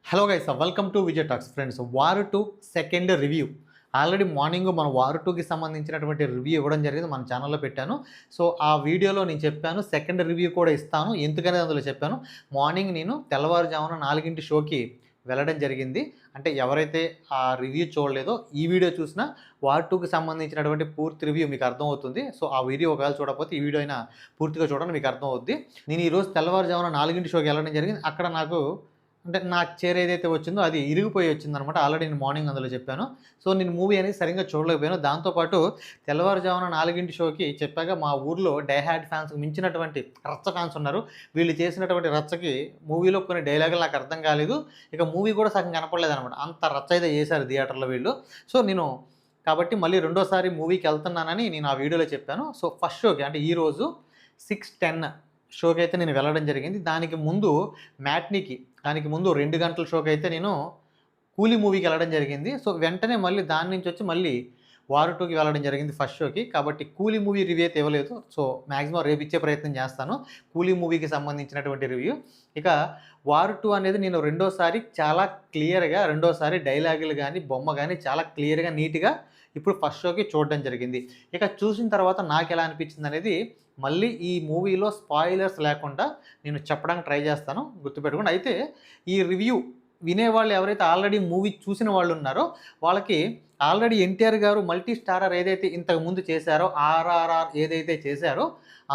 Hello guys, welcome to Vijay talks. Friends, war 2 second review already morning మన war 2కి సంబంధించినటువంటి review ఇవ్వడం జరిగింది, మన ఛానల్లో పెట్టాను. సో ఆ వీడియోలో నేను చెప్పాను సెకండ్ రివ్యూ కూడా ఇస్తాను, ఎందుకనేది అందులో చెప్పాను. మార్నింగ్ నేను తెల్లవారుజామున 4 షోకి వెళ్ళడం జరిగింది. అంటే ఎవరైతే ఆ రివ్యూ చూడలేదో ఈ వీడియో చూసినా వార్ 2కి సంబంధించినటువంటి పూర్తి రివ్యూ మీకు అర్థమవుతుంది. సో ఆ వీడియో ఒకవేళ చూడకపోతే ఈ వీడియో అయినా పూర్తిగా చూడండి, మీకు అర్థమవుద్ది. నేను ఈరోజు తెల్లవారుజామున 4 షోకి వెళ్ళడం జరిగింది. అక్కడ నాకు అంటే నా చైర్ ఏదైతే వచ్చిందో అది ఇరిగిపోయి వచ్చిందనమాట. ఆల్రెడీ నేను మార్నింగ్ అందులో చెప్పాను. సో నేను మూవీ అనేది సరిగ్గా చూడలేకపోయాను. దాంతోపాటు తెల్లవారుజామున 4 షోకి చెప్పాక మా ఊర్లో డైహార్డ్ ఫ్యాన్స్‌కి మించినటువంటి రచ్చ ఫ్యాన్స్ ఉన్నారు. వీళ్ళు చేసినటువంటి రచ్చకి మూవీలో కొన్ని డైలాగులు నాకు అర్థం కాలేదు. ఇక మూవీ కూడా సగం కనపడలేదనమాట. అంత రచ్చ అయితే చేశారు థియేటర్‌లో వీళ్ళు. సో నేను కాబట్టి మళ్ళీ రెండోసారి మూవీకెళ్తున్నానని నేను ఆ వీడియోలో చెప్పాను. సో ఫస్ట్ షోకి అంటే ఈరోజు 6:10 షోకైతే నేను వెళ్ళడం జరిగింది. దానికి ముందు మ్యాట్నీకి, దానికి ముందు 2 గంటల షోకైతే నేను కూలీ మూవీకి వెళ్ళడం జరిగింది. సో వెంటనే మళ్ళీ దాని నుంచి వచ్చి మళ్ళీ వార్ 2కి వెళ్ళడం జరిగింది ఫస్ట్ షోకి. కాబట్టి కూలీ మూవీ రివ్యూ అయితే ఇవ్వలేదు. సో మ్యాక్సిమం రేపు ఇచ్చే ప్రయత్నం చేస్తాను కూలీ మూవీకి సంబంధించినటువంటి రివ్యూ. ఇక వార్ 2 అనేది నేను రెండోసారి చాలా క్లియర్‌గా రెండోసారి డైలాగులు గానీ, బొమ్మ గానీ చాలా క్లియర్‌గా, నీట్‌గా ఇప్పుడు ఫస్ట్ షోకి చూడడం జరిగింది. ఇక చూసిన తర్వాత నాకెలా అనిపించిందనేది మళ్ళీ ఈ మూవీలో స్పాయిలర్స్ లేకుండా నేను చెప్పడానికి ట్రై చేస్తాను, గుర్తుపెట్టుకోండి. అయితే ఈ రివ్యూ వినేవాళ్ళు ఎవరైతే ఆల్రెడీ మూవీ చూసిన వాళ్ళు ఉన్నారో వాళ్ళకి ఆల్రెడీ ఎన్టీఆర్ గారు మల్టీ స్టారర్ ఏదైతే ఇంతకుముందు చేశారో, ఆర్ఆర్ఆర్ ఏదైతే చేశారో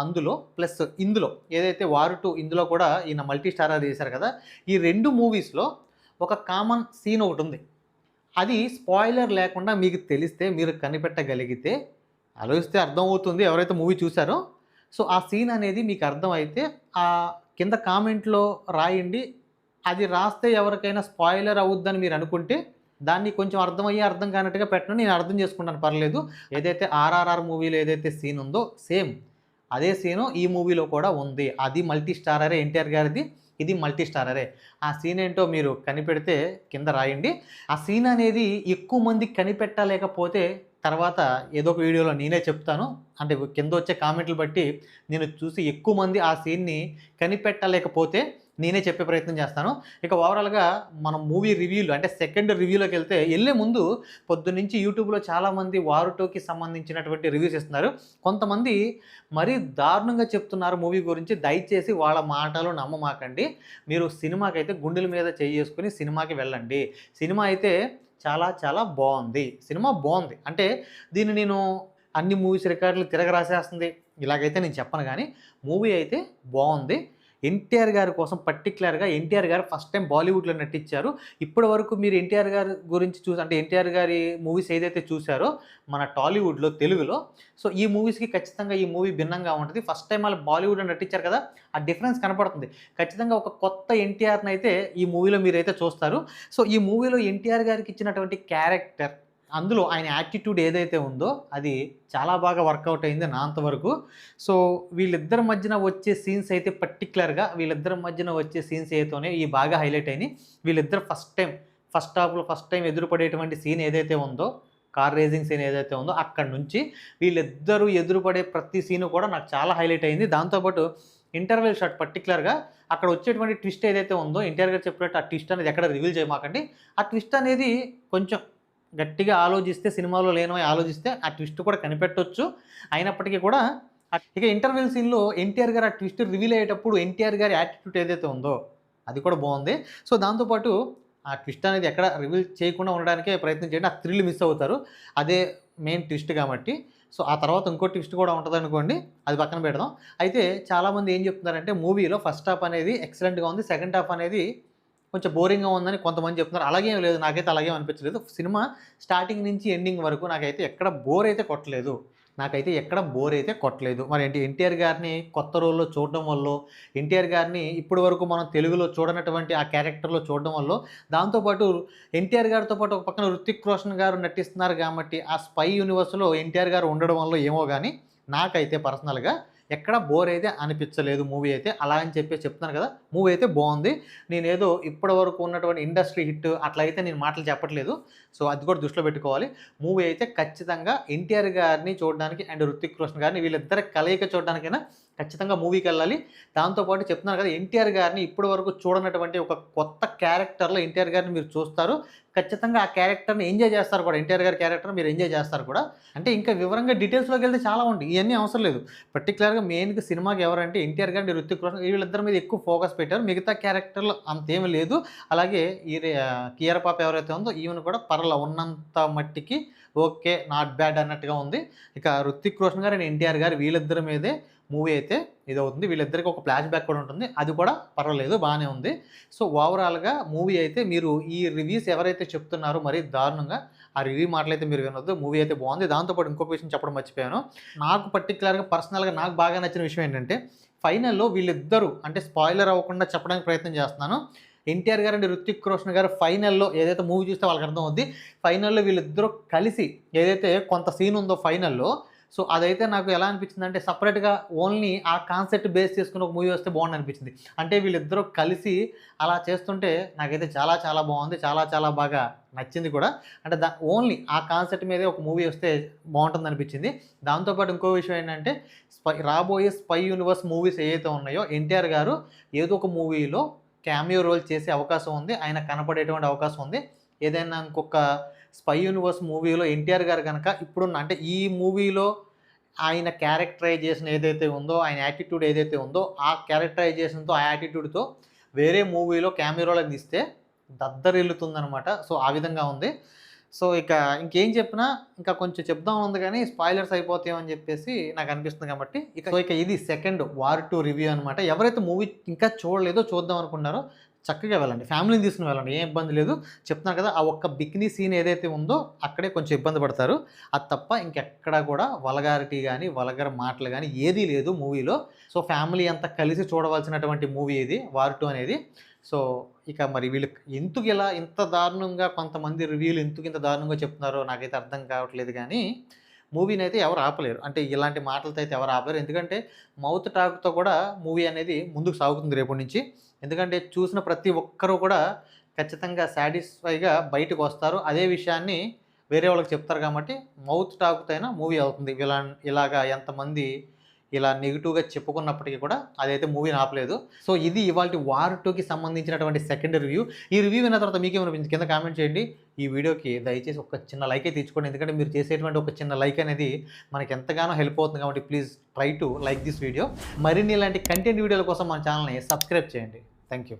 అందులో ప్లస్ ఇందులో ఏదైతే వార్ 2 ఇందులో కూడా ఈయన మల్టీ స్టారర్ చేశారు కదా. ఈ 2 మూవీస్‌లో ఒక కామన్ సీన్ ఒకటుంది. అది స్పాయిలర్ లేకుండా మీకు తెలిస్తే, మీరు కనిపెట్టగలిగితే, ఆలోచిస్తే అర్థమవుతుంది ఎవరైతే మూవీ చూసారో. సో ఆ సీన్ అనేది మీకు అర్థమైతే కింద కామెంట్‌లో రాయండి. అది రాస్తే ఎవరికైనా స్పాయిలర్ అవుద్దని మీరు అనుకుంటే దాన్ని కొంచెం అర్థమయ్యి అర్థం కానట్టుగా పెట్టండి, నేను అర్థం చేసుకుంటాను, పర్లేదు. ఏదైతే ఆర్ఆర్ఆర్ మూవీలో ఏదైతే సీన్ ఉందో సేమ్ అదే సీను ఈ మూవీలో కూడా ఉంది. అది మల్టీ స్టారరే ఎన్టీఆర్ గారిది, ఇది మల్టీ స్టారరే. ఆ సీన్ ఏంటో మీరు కనిపెడితే కింద రాయండి. ఆ సీన్ అనేది ఎక్కువ మంది కనిపెట్టలేకపోతే తర్వాత ఏదో ఒక వీడియోలో నేనే చెప్తాను. అంటే కింద వచ్చే కామెంట్లు బట్టి నేను చూసి ఎక్కువ మంది ఆ సీన్‌ని కనిపెట్టలేకపోతే నేనే చెప్పే ప్రయత్నం చేస్తాను. ఇక ఓవరాల్‌గా మనం మూవీ రివ్యూలు అంటే సెకండ్ రివ్యూలోకెళ్తే ఎళ్ళే ముందు పొద్దున్నుంచి యూట్యూబ్‌లో చాలామంది వార్ 2కి సంబంధించినటువంటి రివ్యూస్ ఇస్తున్నారు. కొంతమంది మరీ దారుణంగా చెప్తున్నారు మూవీ గురించి. దయచేసి వాళ్ళ మాటలు నమ్మమాకండి. మీరు సినిమాకైతే గుండెల మీద చెయ్యేసుకొని సినిమాకి వెళ్ళండి. సినిమా అయితే చాలా చాలా బావుంది. సినిమా బావుంది. అంటే దీన్ని నేను అన్ని మూవీస్ రికార్డులు తిరగరాసేస్తుంది ఇలాగైతే నేను చెప్పను గానీ, మూవీ అయితే బావుంది. ఎన్టీఆర్ గారి కోసం పర్టిక్యులర్‌గా ఎన్టీఆర్ గారు ఫస్ట్ టైమ్ బాలీవుడ్‌లో నటించారు. ఇప్పటి వరకు మీరు ఎన్టీఆర్ గారి గురించి అంటే ఎన్టీఆర్ గారి మూవీస్ ఏదైతే చూసారో మన టాలీవుడ్‌లో, తెలుగులో, సో ఈ మూవీస్‌కి ఖచ్చితంగా ఈ మూవీ భిన్నంగా ఉంటది. ఫస్ట్ టైమ్ ఆళ్ళు బాలీవుడ్‌లో నటించారు కదా, ఆ డిఫరెన్స్ కనపడుతుంది. ఖచ్చితంగా ఒక కొత్త ఎన్టీఆర్‌నైతే ఈ మూవీలో మీరైతే చూస్తారు. సో ఈ మూవీలో ఎన్టీఆర్ గారికి ఇచ్చినటువంటి క్యారెక్టర్, అందులో ఆయన యాటిట్యూడ్ ఏదైతే ఉందో అది చాలా బాగా వర్కౌట్ అయింది నా అంతవరకు. సో వీళ్ళిద్దరి మధ్యన వచ్చే సీన్స్ అయితే పర్టిక్యులర్‌గా వీళ్ళిద్దరి మధ్యన వచ్చే సీన్స్ ఏతోనే ఈ బాగా హైలైట్ అయినాయి. వీళ్ళిద్దరు ఫస్ట్ హాఫ్‌లో ఫస్ట్ టైమ్ ఎదురుపడేటువంటి సీన్ ఏదైతే ఉందో, కార్ రేసింగ్ సీన్ ఏదైతే ఉందో అక్కడి నుంచి వీళ్ళిద్దరూ ఎదురుపడే ప్రతి సీను కూడా నాకు చాలా హైలైట్ అయింది. దాంతో పాటు ఇంటర్వెల్ షాట్ పర్టిక్యులర్‌గా అక్కడ వచ్చేటువంటి ట్విస్ట్ ఏదైతే ఉందో, ఎన్టీఆర్ గారు చెప్పినట్టు ఆ ట్విస్ట్ అనేది ఎక్కడ రివీల్ చేయమాకండి. ఆ ట్విస్ట్ అనేది కొంచెం గట్టిగా ఆలోచిస్తే, సినిమాలో లేనివి ఆలోచిస్తే ఆ ట్విస్ట్ కూడా కనిపెట్టొచ్చు. అయినప్పటికీ కూడా ఇక ఇంటర్వెల్ సీన్‌లో ఎన్టీఆర్ గారు ఆ ట్విస్ట్ రివీల్ అయ్యేటప్పుడు ఎన్టీఆర్ గారి యాటిట్యూడ్ ఏదైతే ఉందో అది కూడా బావుంది. సో దాంతో పాటు ఆ ట్విస్ట్ అనేది ఎక్కడ రివీల్ చేయకుండా ఉండడానికే ప్రయత్నం చేయండి. ఆ థ్రిల్ మిస్ అవుతారు. అదే మెయిన్ ట్విస్ట్ కాబట్టి. సో ఆ తర్వాత ఇంకో ట్విస్ట్ కూడా ఉంటదనుకోండి, అది పక్కన పెడదాం. అయితే చాలామంది ఏం చెప్తున్నారంటే మూవీలో ఫస్ట్ హాఫ్ అనేది ఎక్సలెంట్‌గా ఉంది, సెకండ్ హాఫ్ అనేది కొంచెం బోరింగ్‌గా ఉందని కొంతమంది చెప్తున్నారు. అలాగేం లేదు. నాకైతే అలాగేం అనిపించలేదు. సినిమా స్టార్టింగ్ నుంచి ఎండింగ్ వరకు నాకైతే ఎక్కడ బోర్ అయితే కొట్టలేదు. మరి ఎన్టీఆర్ గారిని కొత్త రోల్‌లో చూడడం వల్లో, ఎన్టీఆర్ గారిని ఇప్పటి వరకు మనం తెలుగులో చూడనటువంటి ఆ క్యారెక్టర్‌లో చూడడం వల్లో, దాంతో పాటు ఎన్టీఆర్ గారితో పాటు ఒక పక్కన 'హృతిక్ రోషన్' గారు నటిస్తున్నారు కాబట్టి ఆ స్పై యూనివర్స్‌లో ఎన్టీఆర్ గారు ఉండడం వల్లో ఏమో గాని నాకైతే పర్సనల్‌గా ఎక్కడ బోర్ అయితే అనిపించలేదు మూవీ అయితే. అలా అని చెప్పేసి చెప్తున్నాను కదా, మూవీ అయితే బావుంది. నేనేదో ఇప్పటి వరకు ఉన్నటువంటి ఇండస్ట్రీ హిట్ అట్లా అయితే నేను మాటలు చెప్పట్లేదు. సో అది కూడా దృష్టిలో పెట్టుకోవాలి. మూవీ అయితే ఖచ్చితంగా ఎన్టీఆర్ గారిని చూడడానికి అండ్ 'హృతిక్ రోషన్' గారిని వీళ్ళిద్దరి కలయిక చూడడానికైనా ఖచ్చితంగా మూవీకి వెళ్ళాలి. దాంతోపాటు చెప్తున్నాను కదా, ఎన్టీఆర్ గారిని ఇప్పటి వరకు చూడనటువంటి ఒక కొత్త క్యారెక్టర్‌లో ఎన్టీఆర్ గారిని మీరు చూస్తారు. ఖచ్చితంగా ఆ క్యారెక్టర్‌ని ఎంజాయ్ చేస్తారు కూడా. ఎన్టీఆర్ గారి క్యారెక్టర్‌ని మీరు ఎంజాయ్ చేస్తారు కూడా. అంటే ఇంకా వివరంగా డీటెయిల్స్‌లోకి వెళ్తే చాలా ఉంటాయి. ఇయన్నీ అవసరం లేదు. పర్టిక్యులర్‌గా మెయిన్‌గా సినిమాకి ఎవరంటే ఎన్టీఆర్ గారిని, హృతిక్ రోషన్ వీళ్ళిద్దరి మీద ఎక్కువ ఫోకస్ పెట్టారు. మిగతా క్యారెక్టర్‌లు అంతేమి లేదు. అలాగే కియారా పాప ఎవరైతే ఉందో ఈమెను కూడా ఉన్నంత మట్టికి ఓకే. నాట్ బ్యాడ్ అన్నట్టుగా ఉంది. ఇక 'హృతిక్ రోషన్' గారు అండ్ 'ఎన్టీఆర్' గారు వీళ్ళిద్దరి మీదే మూవీ అయితే ఇదవుతుంది. వీళ్ళిద్దరికి ఒక ఫ్లాష్ బ్యాక్ కూడా ఉంటుంది. అది కూడా పర్వాలేదు, బానే ఉంది. సో, ఓవరాల్‌గా మూవీ అయితే మీరు ఈ రివ్యూస్ ఎవరైతే చెప్తున్నారో మరీ దారుణంగా, ఆ రివ్యూ మాటలైతే మీరు వినొద్దు. మూవీ అయితే బావుంది. దాంతో పాటు ఇంకొక విషయం చెప్పడం మర్చిపోయాను. నాకు పర్టిక్యులర్‌గా పర్సనల్‌గా నాకు బాగా నచ్చిన విషయం ఏంటంటే, ఫైనల్‌లో వీళ్ళిద్దరూ అంటే స్పాయిలర్ అవ్వకుండా చెప్పడానికి ప్రయత్నం చేస్తున్నాను. ఎన్టీఆర్ గారు అండ్ 'హృతిక్ రోషన్' గారు ఫైనల్‌లో ఏదైతే మూవీ చూస్తే వాళ్ళకి అర్థమవుద్ది. ఫైనల్‌లో వీళ్ళిద్దరూ కలిసి ఏదైతే కొంత సీన్ ఉందో ఫైనల్‌లో, సో, అదైతే నాకు ఎలా అనిపించిందంటే సెపరేట్‌గా ఓన్లీ ఆ కాన్సెప్ట్ బేస్ చేసుకొని ఒక మూవీ వస్తే బావుండనిపించింది. అంటే వీళ్ళిద్దరూ కలిసి అలా చేస్తుంటే నాకైతే చాలా చాలా బావుంది. చాలా చాలా బాగా నచ్చింది కూడా. అంటే ఓన్లీ ఆ కాన్సెప్ట్ మీదే ఒక మూవీ వస్తే బావుంటుందనిపించింది. దాంతో పాటు ఇంకో విషయం ఏంటంటే రాబోయే స్పై యూనివర్స్ మూవీస్ ఏవైతే ఉన్నాయో ఎన్టీఆర్ గారు ఏదో ఒక మూవీలో క్యామియో రోల్ చేసే అవకాశం ఉంది. ఆయన కనపడేటువంటి అవకాశం ఉంది. ఏదైనా ఇంకొక స్పై యూనివర్స్ మూవీలో ఎన్టీఆర్ గారు గనక ఇప్పుడున్న అంటే ఈ మూవీలో ఆయన క్యారెక్టరైజేషన్ ఏదైతే ఉందో, ఆయన యాటిట్యూడ్ ఏదైతే ఉందో, ఆ క్యారెక్టరైజేషన్‌తో, ఆ యాటిట్యూడ్‌తో వేరే మూవీలో క్యామియో రోల్ తీస్తే దద్దరిల్లుతుందనమాట. సో, ఆ విధంగా ఉంది. సో, ఇంకేం చెప్పినా ఇంకా కొంచెం చెప్దాం ఉంది గానీ స్పాయిలర్స్ అయిపోతాయేమో అని చెప్పేసి నాకనిపిస్తుంది కాబట్టి ఇది సెకండ్ 'వార్ 2' రివ్యూ అనమాట. ఎవరైతే మూవీ ఇంకా చూడలేదో చూద్దాం అనుకున్నారో చక్కగా వెళ్ళండి. ఫ్యామిలీని తీసుకొని వెళ్ళండి. ఏం ఇబ్బంది లేదు. చెప్తున్నాను కదా, ఆ ఒక్క బికినీ సీన్ ఏదైతే ఉందో అక్కడే కొంచెం ఇబ్బంది పడతారు. అది తప్ప ఇంకెక్కడా కూడా వల్గారిటీ గాని, వల్గర్ మాటలు గాని ఏదీ లేదు మూవీలో. సో, ఫ్యామిలీ అంతా కలిసి చూడవలసినటువంటి మూవీ ఇది 'వార్ 2' అనేది. సో, మరి వీళ్ళు ఎందుకిలా ఇంత దారుణంగా కొంతమంది రివ్యూలు ఎందుకింత దారుణంగా చెప్తున్నారో నాకైతే అర్థం కావట్లేదు గానీ, మూవీనైతే ఎవరు ఆపలేరు. అంటే ఇలాంటి మాటలతో అయితే ఎవరు ఆపలేరు. ఎందుకంటే మౌత్ టాక్‌తో కూడా మూవీ అనేది ముందుకు సాగుతుంది రేపటి నుంచి. ఎందుకంటే చూసిన ప్రతి ఒక్కరు కూడా ఖచ్చితంగా సాటిస్ఫైగా బయటకొస్తారు. అదే విషయాన్ని వేరే వాళ్ళకి చెప్తారు కాబట్టి మౌత్ టాక్‌తో అయినా మూవీ అవుతుంది. ఇలాగా ఎంతమంది ఇలా నెగెటివ్‌గా చెప్పుకున్నప్పటికీ కూడా అదైతే మూవీని ఆపలేదు. సో, ఇది ఇవాల్టి 'వార్ 2'కి సంబంధించినటువంటి సెకండ్ రివ్యూ. ఈ రివ్యూ విన్న తర్వాత మీకేమనిపించింది కింద కామెంట్ చేయండి. ఈ వీడియోకి దయచేసి ఒక చిన్న లైక్ అయితే ఇచ్చుకోండి. ఎందుకంటే మీరు చేసేటువంటి ఒక చిన్న లైక్ అనేది మనకి ఎంతగానో హెల్ప్ అవుతుంది కాబట్టి please try to like this video. మరిన్ని ఇలాంటి కంటెంట్ వీడియోల కోసం మన ఛానల్‌ని సబ్స్క్రైబ్ చేయండి. Thank you.